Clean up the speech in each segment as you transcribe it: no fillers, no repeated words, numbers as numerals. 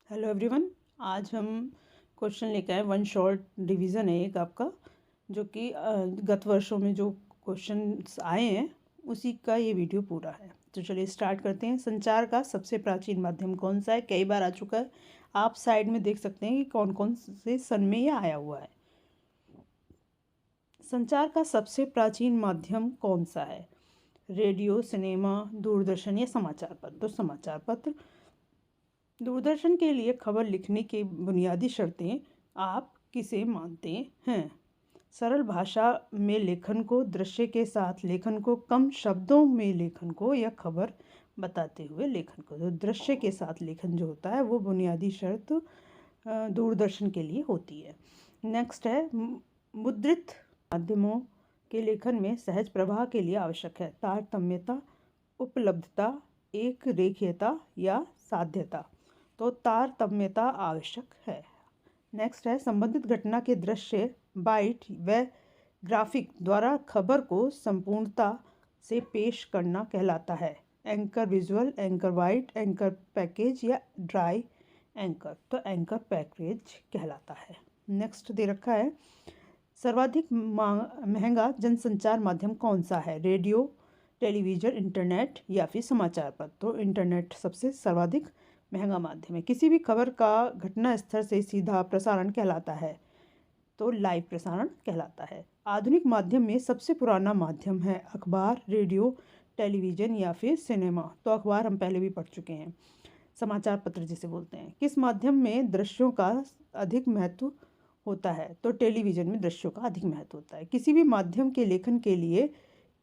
Hello everyone. आज हम question लेकर आए। वन शॉर्ट रिवीजन है एक आपका, जो कि गत वर्षों में जो क्वेश्चंस आए हैं उसी का ये वीडियो पूरा है। तो चलिए स्टार्ट करते हैं। संचार का सबसे प्राचीन माध्यम कौन सा है? कई बार आ चुका है। आप साइड में देख सकते हैं कि कौन कौन से सन में ये आया हुआ है। संचार का सबसे प्राचीन माध्यम कौन सा है? रेडियो, सिनेमा, दूरदर्शन या समाचार पत्र? तो समाचार पत्र। दूरदर्शन के लिए खबर लिखने की बुनियादी शर्तें आप किसे मानते हैं? सरल भाषा में लेखन को, दृश्य के साथ लेखन को, कम शब्दों में लेखन को या खबर बताते हुए लेखन को। तो दृश्य के साथ लेखन जो होता है वो बुनियादी शर्त दूरदर्शन के लिए होती है। नेक्स्ट है मुद्रित माध्यमों के लेखन में सहज प्रवाह के लिए आवश्यक है तारतम्यता, उपलब्धता, एक रेखीयता या साध्यता। तो तारतम्यता आवश्यक है। नेक्स्ट है संबंधित घटना के दृश्य, बाइट व ग्राफिक द्वारा खबर को संपूर्णता से पेश करना कहलाता है anchor visual, anchor white, anchor package या ड्राई एंकर। तो एंकर पैकेज कहलाता है। नेक्स्ट दे रखा है सर्वाधिक महंगा जनसंचार माध्यम कौन सा है? रेडियो, टेलीविजन, इंटरनेट या फिर समाचार पत्र? तो इंटरनेट सबसे सर्वाधिक महंगा माध्यम है। किसी भी खबर का घटना स्थल से सीधा प्रसारण कहलाता है तो लाइव प्रसारण कहलाता है। आधुनिक माध्यम में सबसे पुराना माध्यम है अखबार, रेडियो, टेलीविजन या फिर सिनेमा? तो अखबार हम पहले भी पढ़ चुके हैं। समाचार पत्र जिसे बोलते हैं। किस माध्यम में दृश्यों का अधिक महत्व होता है? तो टेलीविजन में दृश्यों का अधिक महत्व होता है। किसी भी माध्यम के लेखन के लिए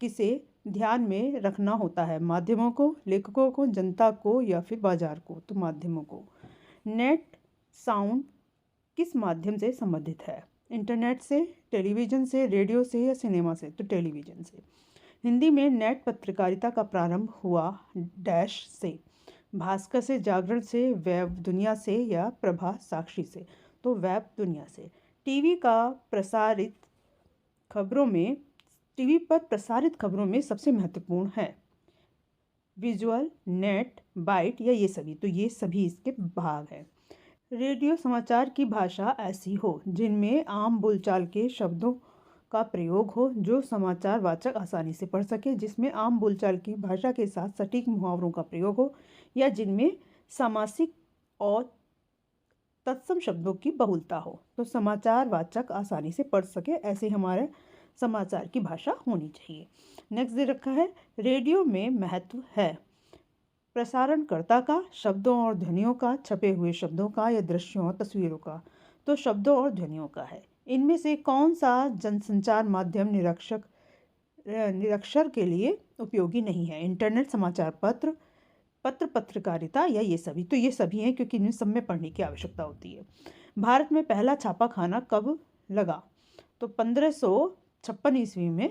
किसे ध्यान में रखना होता है? माध्यमों को, लेखकों को, जनता को या फिर बाजार को? तो माध्यमों को। नेट साउंड किस माध्यम से संबंधित है? इंटरनेट से, टेलीविजन से, रेडियो से या सिनेमा से? तो टेलीविजन से। हिंदी में नेट पत्रकारिता का प्रारंभ हुआ डैश से? भास्कर से, जागरण से, वेब दुनिया से या प्रभा साक्षी से? तो वेब दुनिया से। टीवी पर प्रसारित खबरों में सबसे महत्वपूर्ण है विजुअल, नेट, बाइट या ये सभी? तो ये सभी इसके भाग हैं। रेडियो समाचार की भाषा ऐसी हो जिनमें आम बोलचाल के शब्दों का प्रयोग हो जो समाचार वाचक आसानी से पढ़ सके, जिसमें आम बोलचाल की भाषा के साथ सटीक मुहावरों का प्रयोग हो, या जिनमें सामासिक और तत्सम शब्दों की बहुलता हो। तो समाचार वाचक आसानी से पढ़ सके, ऐसे हमारे समाचार की भाषा होनी चाहिए। नेक्स्ट दे रखा है रेडियो में महत्व है प्रसारणकर्ता का, शब्दों और ध्वनियों का, छपे हुए शब्दों का या दृश्यों और तस्वीरों का? तो शब्दों और ध्वनियों का है। इनमें से कौन सा जनसंचार माध्यम निरक्षर के लिए उपयोगी नहीं है? इंटरनेट, समाचार पत्र, पत्रकारिता या ये सभी? तो ये सभी हैं क्योंकि इनमें सब में पढ़ने की आवश्यकता होती है। भारत में पहला छापाखाना कब लगा? तो 1556 ईस्वी में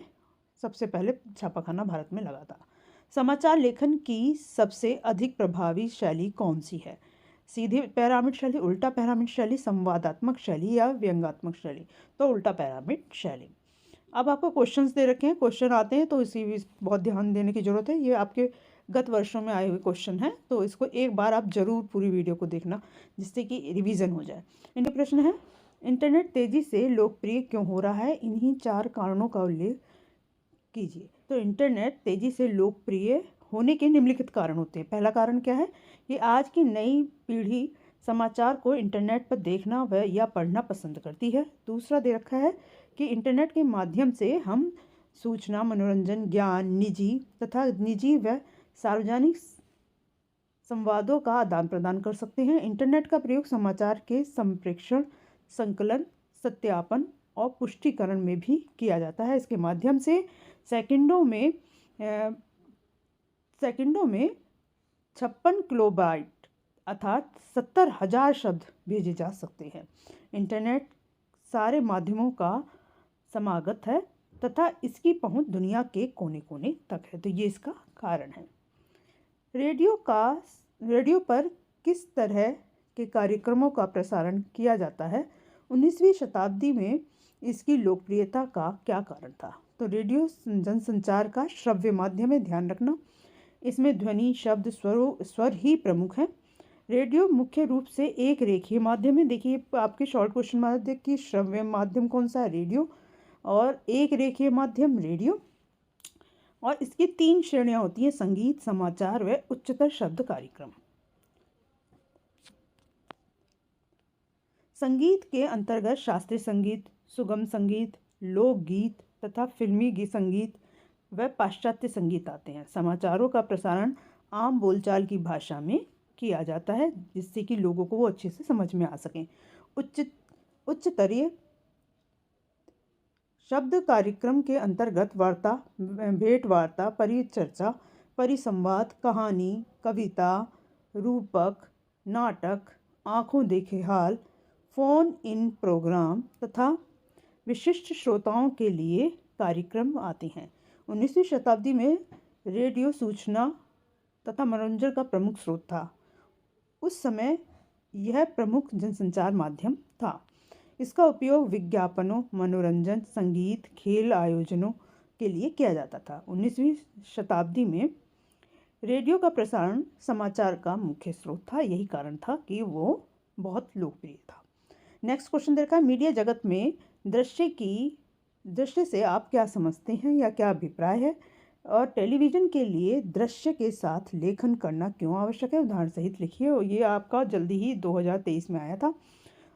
सबसे पहले छापाखाना भारत में लगा था। समाचार लेखन की सबसे अधिक प्रभावी शैली कौन सी है? सीधे पैरामिड शैली, उल्टा पैरामिड शैली, संवादात्मक शैली या व्यंग्यात्मक शैली? तो उल्टा पैरामिड शैली। अब आपको क्वेश्चंस दे रखे हैं, क्वेश्चन आते हैं तो इसी भी बहुत ध्यान देने की ज़रूरत है। ये आपके गत वर्षों में आए हुए क्वेश्चन हैं, तो इसको एक बार आप जरूर पूरी वीडियो को देखना जिससे कि रिवीजन हो जाए। इनका प्रश्न है इंटरनेट तेजी से लोकप्रिय क्यों हो रहा है? इन्हीं 4 कारणों का उल्लेख कीजिए। तो इंटरनेट तेजी से लोकप्रिय होने के निम्नलिखित कारण होते हैं। पहला कारण क्या है कि आज की नई पीढ़ी समाचार को इंटरनेट पर देखना व या पढ़ना पसंद करती है। दूसरा दे रखा है कि इंटरनेट के माध्यम से हम सूचना, मनोरंजन, ज्ञान, निजी व सार्वजनिक संवादों का आदान प्रदान कर सकते हैं। इंटरनेट का प्रयोग समाचार के संप्रेषण, संकलन, सत्यापन और पुष्टिकरण में भी किया जाता है। इसके माध्यम से सेकंडों में 56 किलोबाइट अर्थात 70,000 शब्द भेजे जा सकते हैं। इंटरनेट सारे माध्यमों का समागत है तथा इसकी पहुंच दुनिया के कोने कोने तक है। तो ये इसका कारण है। रेडियो पर किस तरह के कार्यक्रमों का प्रसारण किया जाता है? 19वीं शताब्दी में इसकी लोकप्रियता का क्या कारण था? तो रेडियो जनसंचार का श्रव्य माध्यम है, ध्यान रखना। इसमें ध्वनि, शब्द, स्वर ही प्रमुख हैं। रेडियो मुख्य रूप से एक रेखीय माध्यम है। देखिए आपके शॉर्ट क्वेश्चन माध्यम की श्रव्य माध्यम कौन सा है? रेडियो। और एक रेखीय माध्यम रेडियो। और इसकी 3 श्रेणियां होती हैं: संगीत, समाचार व उच्चतर शब्द कार्यक्रम। संगीत के अंतर्गत शास्त्रीय संगीत, सुगम संगीत, लोकगीत तथा फिल्मी संगीत व पाश्चात्य संगीत आते हैं। समाचारों का प्रसारण आम बोलचाल की भाषा में किया जाता है जिससे कि लोगों को वो अच्छे से समझ में आ सकें। उच्चतरीय शब्द कार्यक्रम के अंतर्गत वार्ता, भेंट वार्ता, परिचर्चा, परिसंवाद, कहानी, कविता, रूपक, नाटक, आंखों देखे हाल, फोन इन प्रोग्राम तथा विशिष्ट श्रोताओं के लिए कार्यक्रम आते हैं। 19वीं शताब्दी में रेडियो सूचना तथा मनोरंजन का प्रमुख स्रोत था। उस समय यह प्रमुख जनसंचार माध्यम था। इसका उपयोग विज्ञापनों, मनोरंजन, संगीत, खेल आयोजनों के लिए किया जाता था। 19वीं शताब्दी में रेडियो का प्रसारण समाचार का मुख्य स्रोत था। यही कारण था कि वो बहुत लोकप्रिय था। नेक्स्ट क्वेश्चन देखा है, मीडिया जगत में दृश्य से आप क्या समझते हैं या क्या अभिप्राय है, और टेलीविज़न के लिए दृश्य के साथ लेखन करना क्यों आवश्यक है? उदाहरण सहित लिखिए। और ये आपका जल्दी ही 2023 में आया था।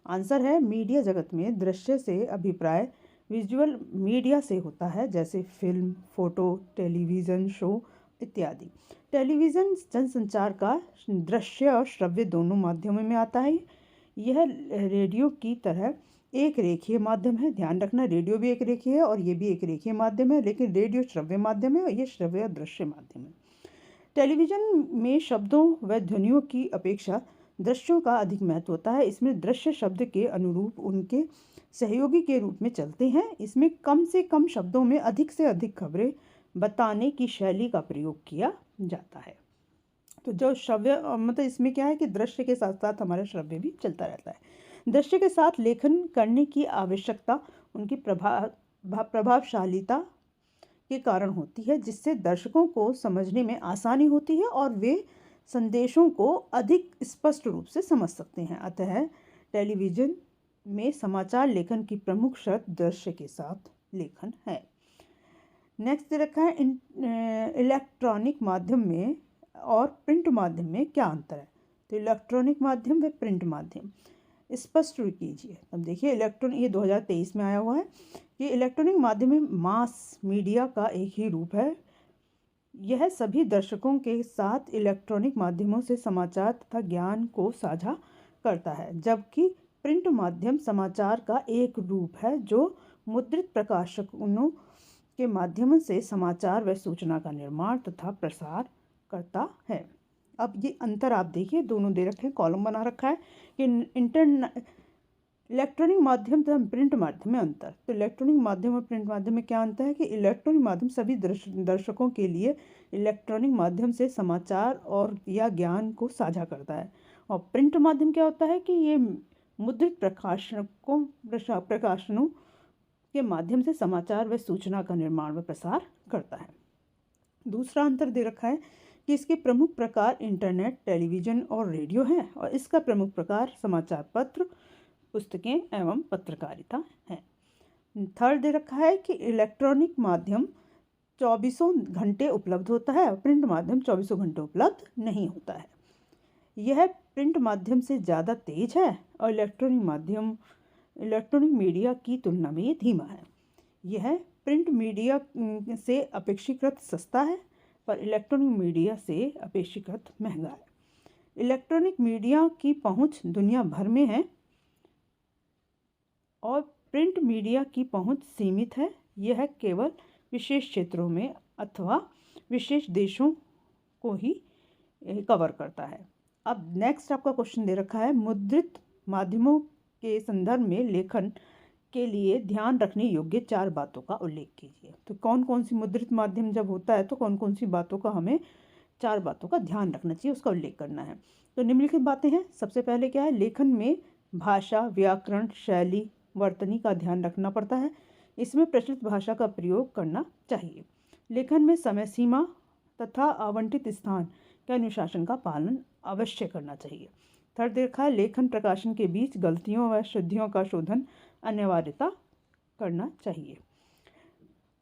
आंसर है, मीडिया जगत में दृश्य से अभिप्राय विजुअल मीडिया से होता है, जैसे फिल्म, फोटो, टेलीविज़न शो इत्यादि। टेलीविज़न जनसंचार का दृश्य और श्रव्य दोनों माध्यमों में आता है। यह रेडियो की तरह एक रेखीय माध्यम है। ध्यान रखना, रेडियो भी एक रेखीय है और ये भी एक रेखीय माध्यम है, लेकिन रेडियो श्रव्य माध्यम है और ये श्रव्य और दृश्य माध्यम है। टेलीविज़न में शब्दों व ध्वनियों की अपेक्षा दृश्यों का अधिक महत्व होता है। इसमें दृश्य शब्द के अनुरूप उनके सहयोगी के रूप में चलते हैं। इसमें कम से कम शब्दों में अधिक से अधिक खबरें बताने की शैली का प्रयोग किया जाता है। तो जो श्रव्य मतलब इसमें क्या है कि दृश्य के साथ साथ हमारा श्रव्य भी चलता रहता है। दृश्य के साथ लेखन करने की आवश्यकता उनकी प्रभावशालीता के कारण होती है, जिससे दर्शकों को समझने में आसानी होती है और वे संदेशों को अधिक स्पष्ट रूप से समझ सकते हैं। अतः टेलीविज़न में समाचार लेखन की प्रमुख शर्त दृश्य के साथ लेखन है। नेक्स्ट दे रखा है, इलेक्ट्रॉनिक माध्यम में और प्रिंट माध्यम में क्या अंतर है? तो इलेक्ट्रॉनिक माध्यम व प्रिंट माध्यम स्पष्ट कीजिए। अब देखिए ये 2023 में आया हुआ है कि इलेक्ट्रॉनिक माध्यम में मास मीडिया का एक ही रूप है। यह सभी दर्शकों के साथ इलेक्ट्रॉनिक माध्यमों से समाचार तथा ज्ञान को साझा करता है, जबकि प्रिंट माध्यम समाचार का एक रूप है जो मुद्रित प्रकाशनों के माध्यम से समाचार व सूचना का निर्माण तथा प्रसार करता है। अब ये अंतर आप देखिए, दोनों दे रखे हैं, कॉलम बना रखा है कि इलेक्ट्रॉनिक माध्यम तथा प्रिंट माध्यम में अंतर। तो इलेक्ट्रॉनिक माध्यम और प्रिंट माध्यम में क्या अंतर है कि इलेक्ट्रॉनिक माध्यम सभी दर्शकों के लिए इलेक्ट्रॉनिक माध्यम से समाचार और या ज्ञान को साझा करता है, और प्रिंट माध्यम क्या होता है कि ये मुद्रित प्रकाशनों के माध्यम से समाचार व सूचना का निर्माण व प्रसार करता है। दूसरा अंतर दे रखा है कि इसके प्रमुख प्रकार इंटरनेट, टेलीविज़न और रेडियो हैं, और इसका प्रमुख प्रकार समाचार पत्र, पुस्तकें एवं पत्रकारिता है। थर्ड दे रखा है कि इलेक्ट्रॉनिक माध्यम 24 घंटे उपलब्ध होता है और प्रिंट माध्यम 24 घंटे उपलब्ध नहीं होता है। यह प्रिंट माध्यम से ज़्यादा तेज है और इलेक्ट्रॉनिक मीडिया की तुलना में ये धीमा है। यह प्रिंट मीडिया से अपेक्षाकृत सस्ता है पर इलेक्ट्रॉनिक मीडिया से अपेक्षाकृत महंगा है। इलेक्ट्रॉनिक मीडिया की पहुंच दुनिया भर में है और प्रिंट मीडिया की पहुंच सीमित है। यह केवल विशेष क्षेत्रों में अथवा विशेष देशों को ही कवर करता है। अब नेक्स्ट आपका क्वेश्चन दे रखा है, मुद्रित माध्यमों के संदर्भ में लेखन के लिए ध्यान रखने योग्य 4 बातों का उल्लेख कीजिए। तो कौन कौन सी मुद्रित माध्यम जब होता है तो कौन कौन सी बातों का हमें 4 बातों का ध्यान रखना चाहिए, उसका उल्लेख करना है। तो निम्नलिखित बातें हैं। सबसे पहले क्या है, लेखन में भाषा, व्याकरण, शैली, वर्तनी का ध्यान रखना पड़ता है। इसमें प्रचलित भाषा का प्रयोग करना चाहिए। लेखन में समय सीमा तथा आवंटित स्थान के अनुशासन का पालन अवश्य करना चाहिए। थर्ड दे रखा है लेखन प्रकाशन के बीच गलतियों व शुद्धियों का शोधन अनिवार्यता करना चाहिए।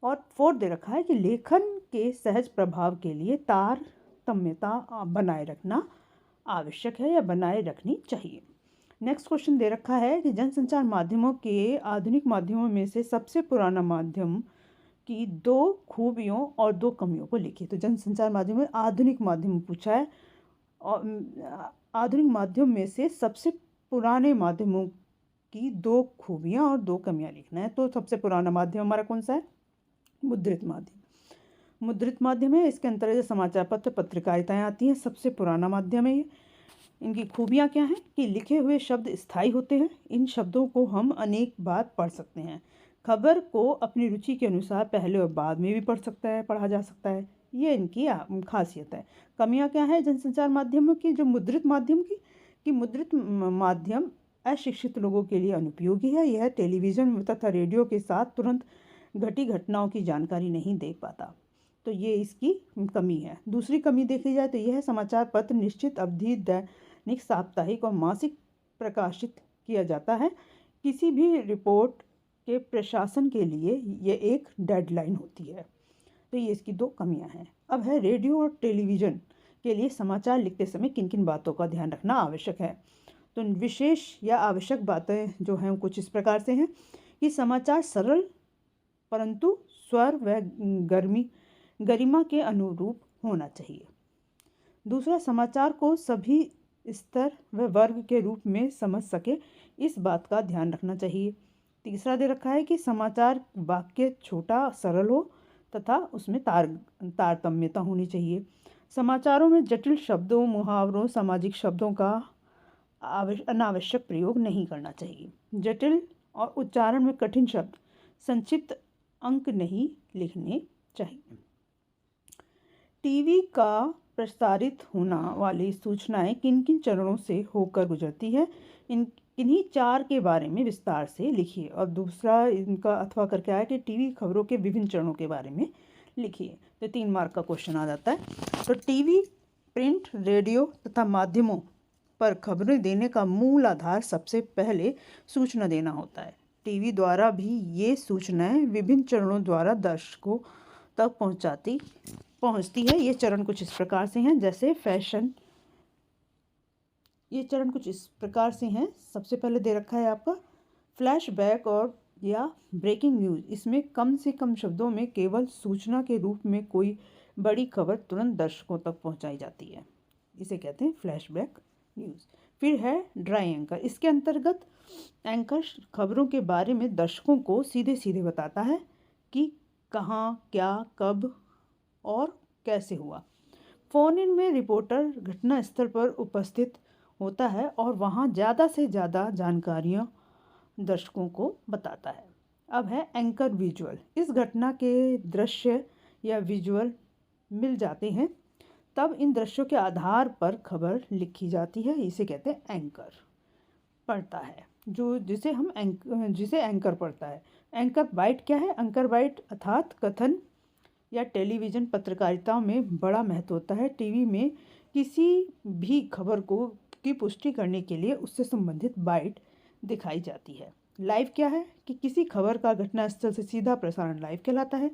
और फोर्थ दे रखा है कि लेखन के सहज प्रभाव के लिए तारतम्यता बनाए रखना आवश्यक है या बनाए रखनी चाहिए। नेक्स्ट क्वेश्चन दे रखा है कि जनसंचार माध्यमों के आधुनिक माध्यमों में से सबसे पुराना माध्यम की 2 खूबियों और 2 कमियों को लिखिए। तो जनसंचार माध्यम में आधुनिक माध्यम पूछा है और आधुनिक माध्यम में से सबसे पुराने माध्यमों की 2 खूबियाँ और 2 कमियाँ लिखना है। तो सबसे पुराना माध्यम हमारा कौन सा है? मुद्रित माध्यम। मुद्रित माध्यम है, इसके अंतर्गत समाचार पत्र पत्रकारिताएँ आती हैं। सबसे पुराना माध्यम है ये। इनकी खूबियाँ क्या हैं कि लिखे हुए शब्द स्थायी होते हैं। इन शब्दों को हम अनेक बार पढ़ सकते हैं। खबर को अपनी रुचि के अनुसार पहले और बाद में भी पढ़ा जा सकता है। ये इनकी खासियत है। कमियाँ क्या है जनसंचार माध्यमों की? जो मुद्रित माध्यम की मुद्रित माध्यम अशिक्षित लोगों के लिए अनुपयोगी है। यह टेलीविज़न तथा रेडियो के साथ तुरंत घटी घटनाओं की जानकारी नहीं दे पाता। तो ये इसकी कमी है। दूसरी कमी देखी जाए तो यह समाचार पत्र निश्चित अवधि दैनिक साप्ताहिक और मासिक प्रकाशित किया जाता है। किसी भी रिपोर्ट के प्रशासन के लिए ये एक डेडलाइन होती है। तो ये इसकी 2 कमियां हैं। अब है रेडियो और टेलीविज़न के लिए समाचार लिखते समय किन किन बातों का ध्यान रखना आवश्यक है। तो विशेष या आवश्यक बातें जो हैं कुछ इस प्रकार से हैं कि समाचार सरल परंतु स्वर व गरिमा के अनुरूप होना चाहिए। दूसरा, समाचार को सभी स्तर व वर्ग के रूप में समझ सके, इस बात का ध्यान रखना चाहिए। तीसरा दे रखा है कि समाचार वाक्य छोटा सरल हो तथा उसमें तारतम्यता होनी चाहिए। समाचारों में जटिल शब्दों, मुहावरों, सामाजिक शब्दों का अनावश्यक प्रयोग नहीं करना चाहिए। जटिल और उच्चारण में कठिन शब्द, संक्षिप्त अंक नहीं लिखने चाहिए। टीवी का प्रसारित होना वाली सूचनाएं किन किन चरणों से होकर गुजरती है, इन्हीं 4 के बारे में विस्तार से लिखिए। और दूसरा इनका अथवा करके आया कि टीवी खबरों के विभिन्न चरणों के बारे में लिखिए। तो 3 मार्क का क्वेश्चन आ जाता है। तो टीवी, प्रिंट, रेडियो तथा माध्यमों पर खबरें देने का मूल आधार सबसे पहले सूचना देना होता है। टीवी द्वारा भी ये सूचनाएं विभिन्न चरणों द्वारा दर्शकों तक पहुंचती है। ये चरण कुछ इस प्रकार से हैं, जैसे फैशन। ये चरण कुछ इस प्रकार से हैं। सबसे पहले दे रखा है आपका फ्लैशबैक और या ब्रेकिंग न्यूज़। इसमें कम से कम शब्दों में केवल सूचना के रूप में कोई बड़ी खबर तुरंत दर्शकों तक पहुंचाई जाती है, इसे कहते हैं फ्लैशबैक न्यूज़। फिर है ड्राई एंकर। इसके अंतर्गत एंकर खबरों के बारे में दर्शकों को सीधे सीधे बताता है कि कहाँ, क्या, कब और कैसे हुआ। फ़ोन इन में रिपोर्टर घटना स्थल पर उपस्थित होता है और वहाँ ज़्यादा से ज़्यादा जानकारियाँ दर्शकों को बताता है। अब है एंकर विजुअल। इस घटना के दृश्य या विजुअल मिल जाते हैं, तब इन दृश्यों के आधार पर खबर लिखी जाती है, इसे कहते हैं एंकर पढ़ता है, जिसे एंकर पढ़ता है। एंकर बाइट क्या है? एंकर बाइट अर्थात कथन या टेलीविज़न पत्रकारिता में बड़ा महत्व होता है। टीवी में किसी भी खबर की पुष्टि करने के लिए उससे संबंधित बाइट दिखाई जाती है। लाइव क्या है कि किसी खबर का घटनास्थल से सीधा प्रसारण लाइव कहलाता है।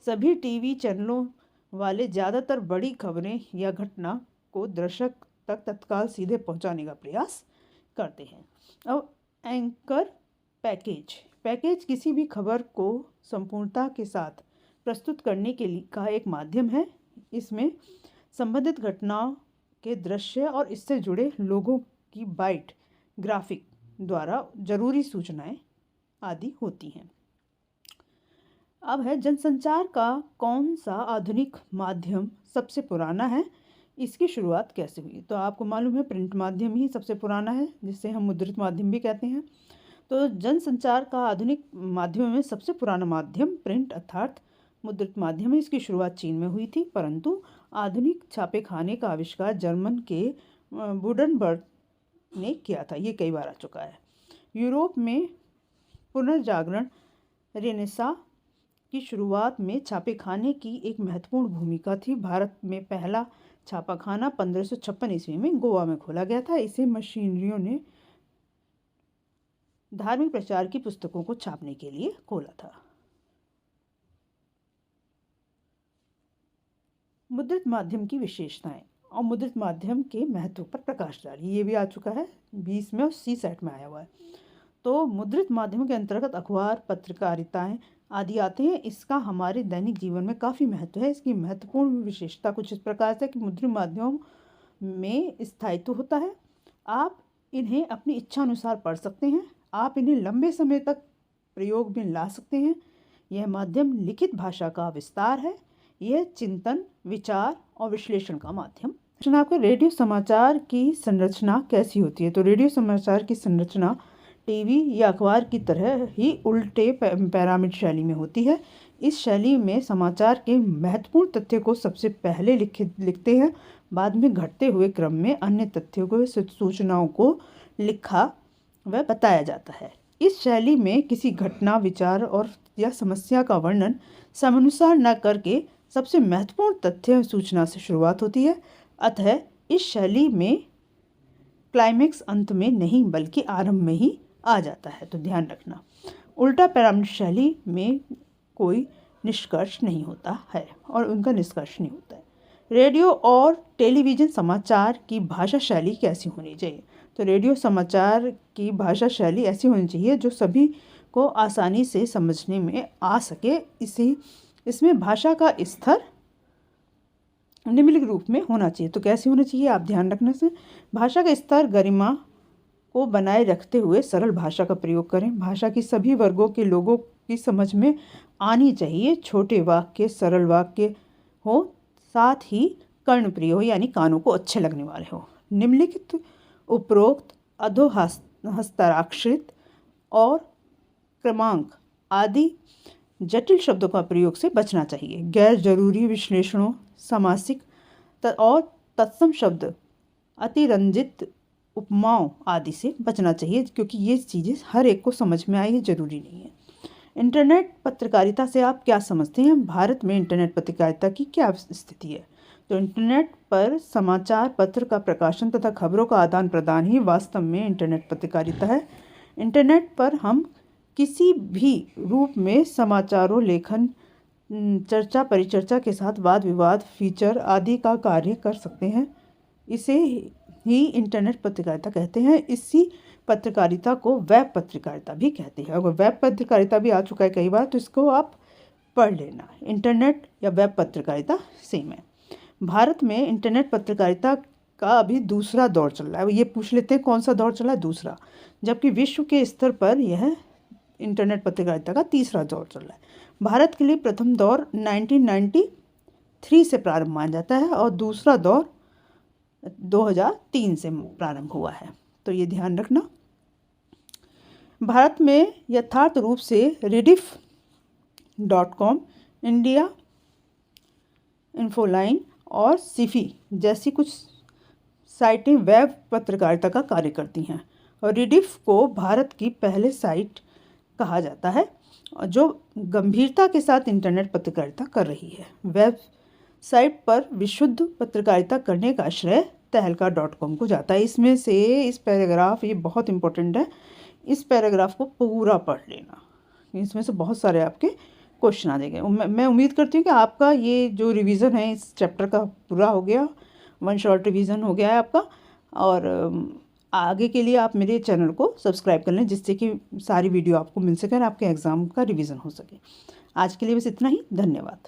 सभी टीवी चैनलों वाले ज़्यादातर बड़ी खबरें या घटना को दर्शक तक तत्काल सीधे पहुंचाने का प्रयास करते हैं। अब एंकर पैकेज किसी भी खबर को संपूर्णता के साथ प्रस्तुत करने के लिए का एक माध्यम है। इसमें संबंधित घटनाओं के दृश्य और इससे जुड़े लोगों की बाइट, ग्राफिक द्वारा जरूरी सूचनाएं आदि होती हैं। अब है जनसंचार का कौन सा आधुनिक माध्यम सबसे पुराना है, इसकी शुरुआत कैसे हुई? तो आपको मालूम है प्रिंट माध्यम ही सबसे पुराना है, जिसे हम मुद्रित माध्यम भी कहते हैं। तो जनसंचार का आधुनिक माध्यम में सबसे पुराना माध्यम प्रिंट अर्थात मुद्रित माध्यम है। इसकी शुरुआत चीन में हुई थी, परंतु आधुनिक छापेखाने का आविष्कार जर्मन के गुटेनबर्ग ने किया था। ये कई बार आ चुका है। यूरोप में पुनर्जागरण रेनेसां की शुरुआत में छापेखाने की एक महत्वपूर्ण भूमिका थी। भारत में पहला छापाखाना 1556 ईस्वी में गोवा में खोला गया था। इसे मिशनरियों ने धार्मिक प्रचार की पुस्तकों को छापने के लिए खोला था। मुद्रित माध्यम की विशेषताएं और मुद्रित माध्यम के महत्व पर प्रकाश डाली, ये भी आ चुका है 20 में और सी सेट में आया हुआ है। तो मुद्रित माध्यमों के अंतर्गत अखबार, पत्रकारिताएं आदि आते हैं। इसका हमारे दैनिक जीवन में काफ़ी महत्व है। इसकी महत्वपूर्ण विशेषता कुछ इस प्रकार से कि मुद्रित माध्यमों में स्थायित्व होता है। आप इन्हें अपनी इच्छा अनुसार पढ़ सकते हैं। आप इन्हें लंबे समय तक प्रयोग में ला सकते हैं। यह माध्यम लिखित भाषा का विस्तार है। यह चिंतन, विचार और विश्लेषण का माध्यम। आपको रेडियो समाचार की संरचना कैसी होती है? तो रेडियो समाचार की संरचना टीवी या अखबार की तरह ही उल्टे पैरामिड शैली में होती है। इस शैली में समाचार के महत्वपूर्ण तथ्य को सबसे पहले लिखते हैं, बाद में घटते हुए क्रम में अन्य तथ्यों को, सूचनाओं को लिखा व बताया जाता है। इस शैली में किसी घटना, विचार और या समस्या का वर्णन समयानुसार न करके सबसे महत्वपूर्ण तथ्य सूचना से शुरुआत होती है। अतः इस शैली में क्लाइमेक्स अंत में नहीं बल्कि आरंभ में ही आ जाता है। तो ध्यान रखना, उल्टा पैरामिड शैली में कोई निष्कर्ष नहीं होता है और उनका निष्कर्ष नहीं होता है। रेडियो और टेलीविज़न समाचार की भाषा शैली कैसी होनी चाहिए? तो रेडियो समाचार की भाषा शैली ऐसी होनी चाहिए जो सभी को आसानी से समझने में आ सके। इसमें भाषा का स्तर निम्नलिखित रूप में होना चाहिए। तो कैसे होना चाहिए, आप ध्यान रखने से भाषा का स्तर गरिमा को बनाए रखते हुए सरल भाषा का प्रयोग करें। भाषा की सभी वर्गों के लोगों की समझ में आनी चाहिए। छोटे वाक्य, सरल वाक्य हो, साथ ही कर्णप्रिय हो, यानी कानों को अच्छे लगने वाले हो। निम्नलिखित उपरोक्त हस्ताक्षरित और क्रमांक आदि जटिल शब्दों का प्रयोग से बचना चाहिए। गैर जरूरी विश्लेषणों, समासिक और तत्सम शब्द, अतिरंजित उपमाओं आदि से बचना चाहिए, क्योंकि ये चीज़ें हर एक को समझ में आए, ये जरूरी नहीं है। इंटरनेट पत्रकारिता से आप क्या समझते हैं? भारत में इंटरनेट पत्रकारिता की क्या स्थिति है? तो इंटरनेट पर समाचार पत्र का प्रकाशन तथा खबरों का आदान प्रदान ही वास्तव में इंटरनेट पत्रकारिता है। इंटरनेट पर हम किसी भी रूप में समाचारों, लेखन, चर्चा, परिचर्चा के साथ वाद विवाद, फीचर आदि का कार्य कर सकते हैं। इसे ही इंटरनेट पत्रकारिता कहते हैं। इसी पत्रकारिता को वेब पत्रकारिता भी कहते हैं। अगर वेब पत्रकारिता भी आ चुका है कई बार, तो इसको आप पढ़ लेना। इंटरनेट या वेब पत्रकारिता सेम है। भारत में इंटरनेट पत्रकारिता का अभी दूसरा दौर चल रहा है। ये पूछ लेते हैं कौन सा दौर चल रहा है? दूसरा। जबकि विश्व के स्तर पर यह इंटरनेट पत्रकारिता का तीसरा दौर चल रहा है। भारत के लिए प्रथम दौर 1993 से प्रारंभ माना जाता है और दूसरा दौर 2003 से प्रारंभ हुआ है। तो ये ध्यान रखना। भारत में यथार्थ रूप से rediff.com, इंडिया इन्फोलाइन और सिफी जैसी कुछ साइटें वेब पत्रकारिता का कार्य करती हैं। और रिडिफ को भारत की पहले साइट कहा जाता है जो गंभीरता के साथ इंटरनेट पत्रकारिता कर रही है। वेब साइट पर विशुद्ध पत्रकारिता करने का श्रेय तहलका.com को जाता है। इसमें से इस पैराग्राफ, ये बहुत इंपॉर्टेंट है, इस पैराग्राफ को पूरा पढ़ लेना। इसमें से बहुत सारे आपके क्वेश्चन आ जाएंगे। मैं उम्मीद करती हूँ कि आपका ये जो रिवीजन है इस चैप्टर का पूरा हो गया, वन शॉर्ट रिवीजन हो गया है आपका। और आगे के लिए आप मेरे चैनल को सब्सक्राइब कर लें, जिससे कि सारी वीडियो आपको मिल सके और आपके एग्ज़ाम का रिवीजन हो सके। आज के लिए बस इतना ही। धन्यवाद।